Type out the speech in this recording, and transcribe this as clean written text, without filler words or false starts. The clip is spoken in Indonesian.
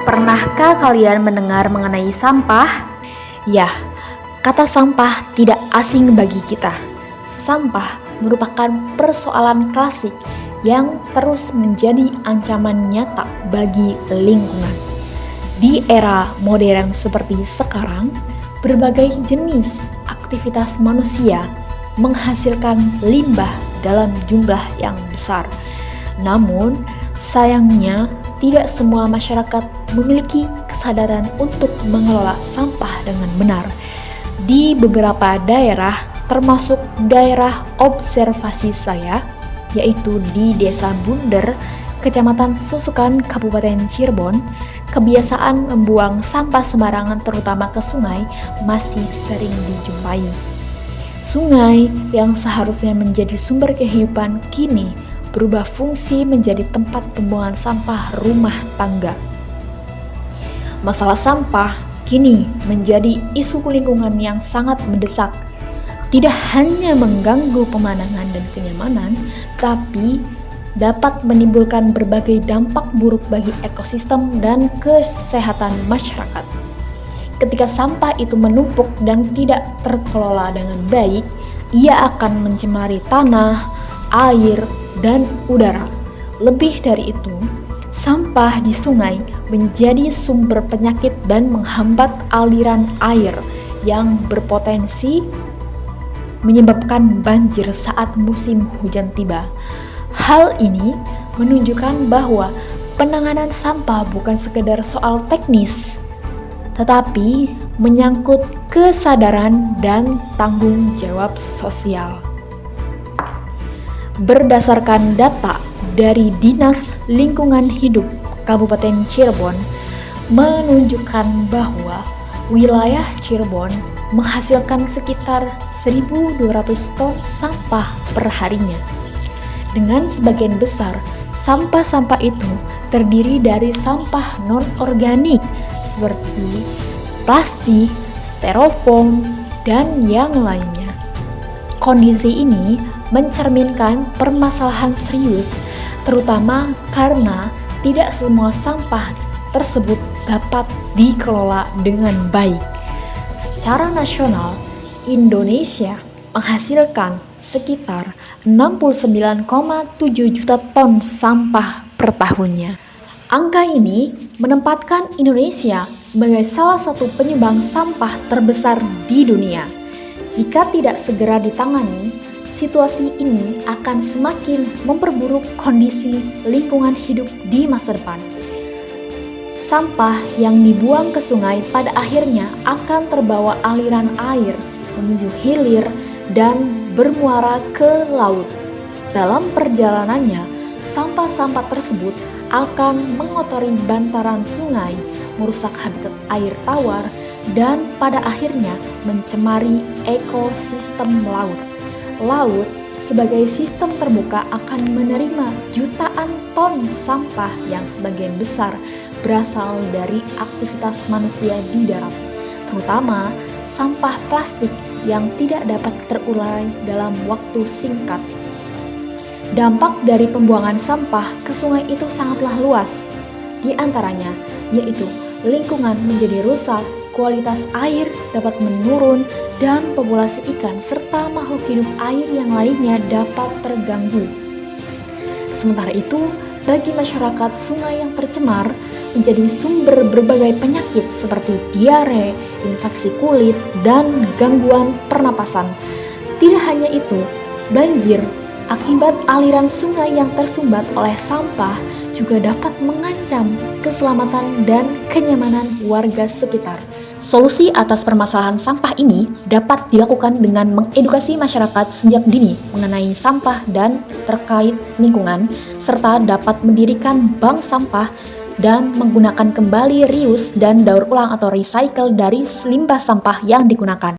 Pernahkah kalian mendengar mengenai sampah? Ya, kata sampah tidak asing bagi kita. Sampah merupakan persoalan klasik yang terus menjadi ancaman nyata bagi lingkungan. Di era modern seperti sekarang, berbagai jenis aktivitas manusia menghasilkan limbah dalam jumlah yang besar. Namun, sayangnya tidak semua masyarakat memiliki kesadaran untuk mengelola sampah dengan benar. Di beberapa daerah, termasuk daerah observasi saya, yaitu di Desa Bunder, Kecamatan Susukan, Kabupaten Cirebon, kebiasaan membuang sampah sembarangan terutama ke sungai masih sering dijumpai. Sungai yang seharusnya menjadi sumber kehidupan kini berubah fungsi menjadi tempat pembuangan sampah rumah tangga. Masalah sampah kini menjadi isu lingkungan yang sangat mendesak. Tidak hanya mengganggu pemandangan dan kenyamanan, tapi dapat menimbulkan berbagai dampak buruk bagi ekosistem dan kesehatan masyarakat. Ketika sampah itu menumpuk dan tidak terkelola dengan baik, ia akan mencemari tanah, air, dan udara. Lebih dari itu, sampah di sungai menjadi sumber penyakit dan menghambat aliran air yang berpotensi menyebabkan banjir saat musim hujan tiba. Hal ini menunjukkan bahwa penanganan sampah bukan sekedar soal teknis, tetapi menyangkut kesadaran dan tanggung jawab sosial. Berdasarkan data dari Dinas Lingkungan Hidup Kabupaten Cirebon menunjukkan bahwa wilayah Cirebon menghasilkan sekitar 1.200 ton sampah per harinya. Dengan sebagian besar, sampah-sampah itu terdiri dari sampah non-organik seperti plastik, styrofoam, dan yang lainnya. Kondisi ini mencerminkan permasalahan serius, terutama karena tidak semua sampah tersebut dapat dikelola dengan baik. Secara nasional, Indonesia menghasilkan sekitar 69,7 juta ton sampah per tahunnya. Angka ini menempatkan Indonesia sebagai salah satu penyumbang sampah terbesar di dunia. Jika tidak segera ditangani, situasi ini akan semakin memperburuk kondisi lingkungan hidup di masa depan. Sampah yang dibuang ke sungai pada akhirnya akan terbawa aliran air menuju hilir dan bermuara ke laut. Dalam perjalanannya, sampah-sampah tersebut akan mengotori bantaran sungai, merusak habitat air tawar, dan pada akhirnya mencemari ekosistem laut. Laut sebagai sistem terbuka akan menerima jutaan ton sampah yang sebagian besar berasal dari aktivitas manusia di darat, terutama sampah plastik yang tidak dapat terurai dalam waktu singkat. Dampak dari pembuangan sampah ke sungai itu sangatlah luas, di antaranya yaitu lingkungan menjadi rusak, kualitas air dapat menurun, dan populasi ikan serta makhluk hidup air yang lainnya dapat terganggu. Sementara itu, bagi masyarakat, sungai yang tercemar menjadi sumber berbagai penyakit seperti diare, infeksi kulit, dan gangguan pernapasan. Tidak hanya itu, banjir akibat aliran sungai yang tersumbat oleh sampah juga dapat mengancam keselamatan dan kenyamanan warga sekitar. Solusi atas permasalahan sampah ini dapat dilakukan dengan mengedukasi masyarakat sejak dini mengenai sampah dan terkait lingkungan, serta dapat mendirikan bank sampah dan menggunakan kembali reuse dan daur ulang atau recycle dari limbah sampah yang digunakan.